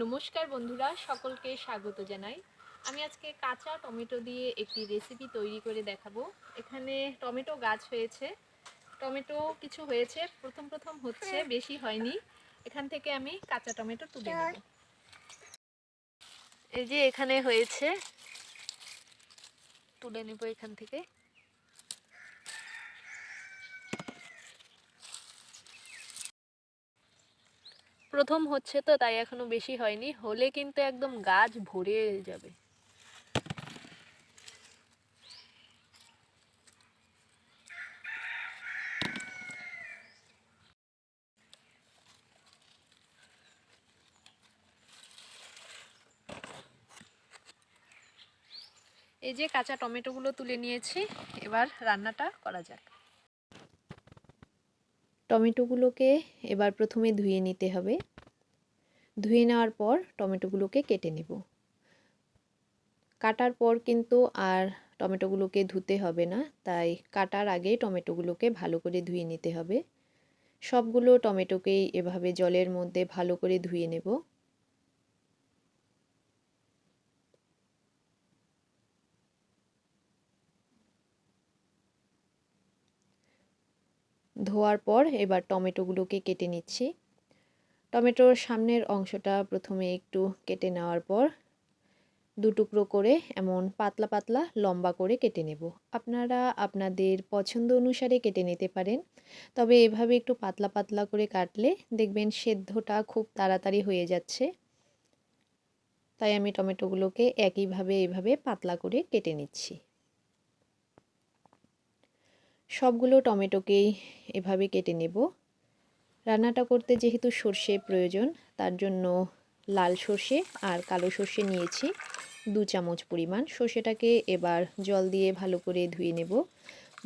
নমস্কার বন্ধুরা, সকলকে স্বাগত জানাই। আমি আজকে কাঁচা টমেটো দিয়ে একটি রেসিপি তৈরি করে দেখাবো। এখানে টমেটো গাছ হয়েছে, টমেটো কিছু হয়েছে, প্রথম হচ্ছে, বেশি হয়নি। এখান থেকে আমি কাঁচা টমেটো তুলে নেব। এই যে এখানে হয়েছে, তুলে নেব এখান থেকে। প্রথম হচ্ছে তো, তাই এখনো বেশি হয়নি, হলে কিন্তু একদম গাছ ভরে যাবে। এই যে কাঁচা টমেটোগুলো তুলে নিয়েছি, এবার রান্নাটা করা যাক। টমেটোগুলোকে এবার প্রথমে ধুয়ে নিতে হবে। ধুয়ে নেওয়ার পর টমেটোগুলোকে কেটে নেব। কাটার পর কিন্তু আর টমেটোগুলোকে ধুতে হবে না, তাই কাটার আগে টমেটোগুলোকে ভালো করে ধুয়ে নিতে হবে। সবগুলো টমেটোকেই এভাবে জলের মধ্যে ভালো করে ধুয়ে নেব। ধোয়ার পর এবার টমেটোগুলোকে কেটে নিচ্ছি। টমেটোর সামনের অংশটা প্রথমে একটু কেটে নেওয়ার পর দুটুকরো করে এমন পাতলা পাতলা লম্বা করে কেটে নেব। আপনারা আপনাদের পছন্দ অনুসারে কেটে নিতে পারেন, তবে এভাবে একটু পাতলা পাতলা করে কাটলে দেখবেন সেদ্ধটা খুব তাড়াতাড়ি হয়ে যাচ্ছে। তাই আমি টমেটোগুলোকে একইভাবে এভাবে পাতলা করে কেটে নিচ্ছি। সবগুলো টমেটোকেই এভাবে কেটে নেব। রান্নাটা করতে যেহেতু সর্ষে প্রয়োজন, তার জন্য লাল সর্ষে আর কালো সর্ষে নিয়েছি 2 চামচ পরিমাণ। সর্ষেটাকে এবার জল দিয়ে ভালো করে ধুয়ে নেব।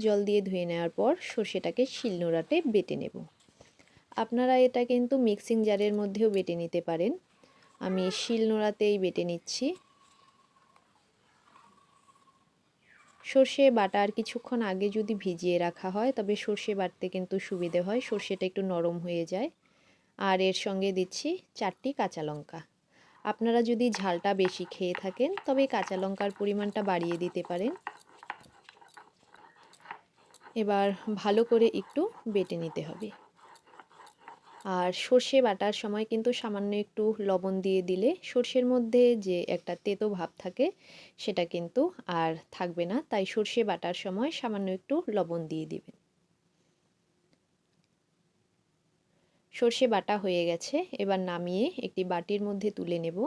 জল দিয়ে ধুয়ে নেওয়ার পর সর্ষেটাকে শিলনোড়াতে বেটে নেব। আপনারা এটা কিন্তু মিক্সিং জারের মধ্যেও বেটে নিতে পারেন। আমি শিলনোড়াতেই বেটে নিচ্ছি। সর্ষে বাটার কিছুক্ষণ আগে যদি ভিজিয়ে রাখা হয়, তবে সর্ষে বাটতে কিন্তু সুবিধে হয়, সর্ষেটা একটু নরম হয়ে যায়। আর এর সঙ্গে দিচ্ছি 4টি কাঁচা লঙ্কা। আপনারা যদি ঝালটা বেশি খেয়ে থাকেন, তবে কাঁচা লঙ্কার পরিমাণটা বাড়িয়ে দিতে পারেন। এবার ভালো করে একটু বেটে নিতে হবে। আর সর্ষে বাটার সময় কিন্তু সামান্য একটু লবণ দিয়ে দিলে সর্ষের মধ্যে যে একটা তেতো ভাব থাকে, সেটা কিন্তু আর থাকবে না। তাই সর্ষে বাটার সময় সামান্য একটু লবণ দিয়ে দিবেন। সর্ষে বাটা হয়ে গেছে, এবার নামিয়ে একটি বাটির মধ্যে তুলে নেব।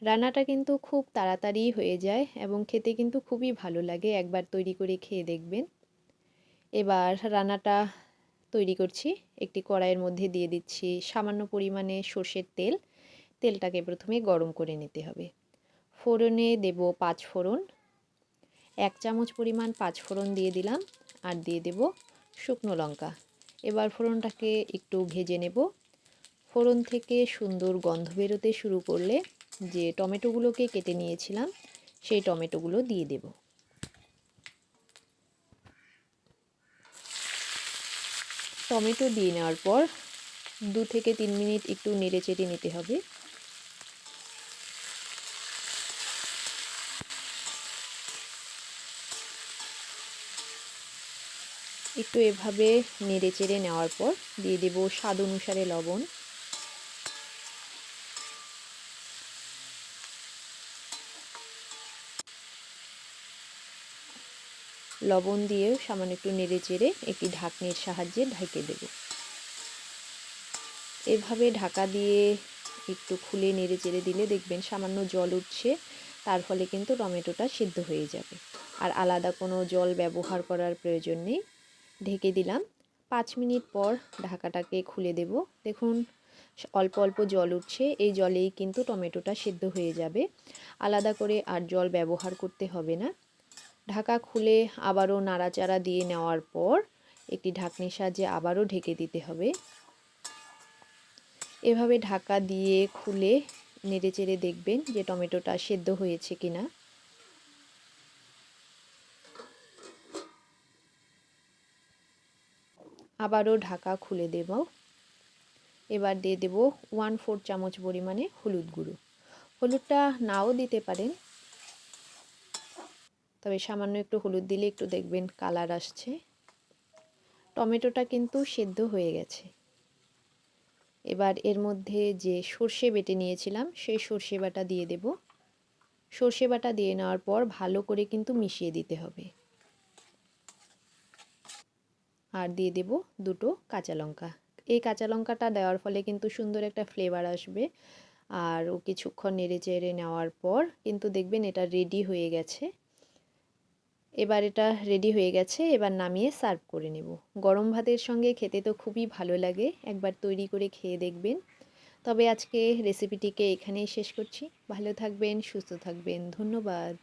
রান্নাটা কিন্তু খুব তাড়াতাড়ি হয়ে যায় এবং খেতে কিন্তু খুবই ভালো লাগে, একবার তৈরি করে খেয়ে দেখবেন। এবার রান্নাটা তৈরি করছি। একটি কড়াইয়ের মধ্যে দিয়ে দিচ্ছি সামান্য পরিমাণে সর্ষের তেল। তেলটাকে প্রথমে গরম করে নিতে হবে। ফোড়নে দেব 5 ফোড়ন, 1 চামচ পরিমাণ 5 ফোড়ন দিয়ে দিলাম, আর দিয়ে দেব শুকনো লঙ্কা। এবার ফোড়নটাকে একটু ভেজে নেব। ফোড়ন থেকে সুন্দর গন্ধ বেরোতে শুরু করলে যে টমেটোগুলোকে কেটে নিয়েছিলাম, সেই টমেটোগুলো দিয়ে দেব। টমেটো দিয়ে নেওয়ার পর 2 থেকে 3 মিনিট একটু নেড়েচেড়ে নিতে হবে। একটু এভাবে নেড়েচেড়ে নেওয়ার পর দিয়ে দেব স্বাদ অনুসারে লবণ। লবণ দিয়েও সামান্য একটু নেড়েচেড়ে একটি ঢাকনির সাহায্যে ঢেকে দেব। এভাবে ঢাকা দিয়ে একটু খুলে নেড়েচেড়ে দিলে দেখবেন সামান্য জল উঠছে, তার ফলে কিন্তু টমেটোটা সিদ্ধ হয়ে যাবে। আর আলাদা কোনো জল ব্যবহার করার প্রয়োজন নেই। ঢেকে দিলাম। 5 মিনিট পর ঢাকাটাকে খুলে দেব। দেখুন অল্প অল্প জল উঠছে, এই জলেই কিন্তু টমেটোটা সিদ্ধ হয়ে যাবে। আলাদা করে আর জল ব্যবহার করতে হবে না। ঢাকা খুলে আবারও নাড়াচাড়া দিয়ে নেওয়ার পর একটি ঢাকনির সাহায্যে আবারও ঢেকে দিতে হবে। এভাবে ঢাকা দিয়ে খুলে নেড়েচেড়ে দেখবেন যে টমেটোটা সেদ্ধ হয়েছে কিনা। আবারও ঢাকা খুলে দেব। এবার দিয়ে দেব 1/4 চামচ পরিমাণে হলুদ গুঁড়ো। হলুদটা নাও দিতে পারেন, তবে সামান্য একটু হলুদ দিলে একটু দেখবেন কালার আসছে। টমেটোটা কিন্তু সেদ্ধ হয়ে গেছে। এবার এর মধ্যে যে সর্ষে বেটে নিয়েছিলাম সেই সর্ষে বাটা দিয়ে দেব। সর্ষে বাটা দিয়ে নেওয়ার পর ভালো করে কিন্তু মিশিয়ে দিতে হবে। আর দিয়ে দেব 2টো কাঁচা লঙ্কা। এই কাঁচা লঙ্কাটা দেওয়ার ফলে কিন্তু সুন্দর একটা ফ্লেভার আসবে। আর কিছুক্ষণ নেড়ে চেড়ে নেওয়ার পর কিন্তু দেখবেন এটা রেডি হয়ে গেছে। এবার এটা রেডি হয়ে গেছে, এবার নামিয়ে সার্ভ করে নেব। গরম ভাতের সঙ্গে খেতে তো খুবই ভালো লাগে, একবার তৈরি করে খেয়ে দেখবেন। তবে আজকে রেসিপিটিকে এখানেই শেষ করছি। ভালো থাকবেন, সুস্থ থাকবেন, ধন্যবাদ।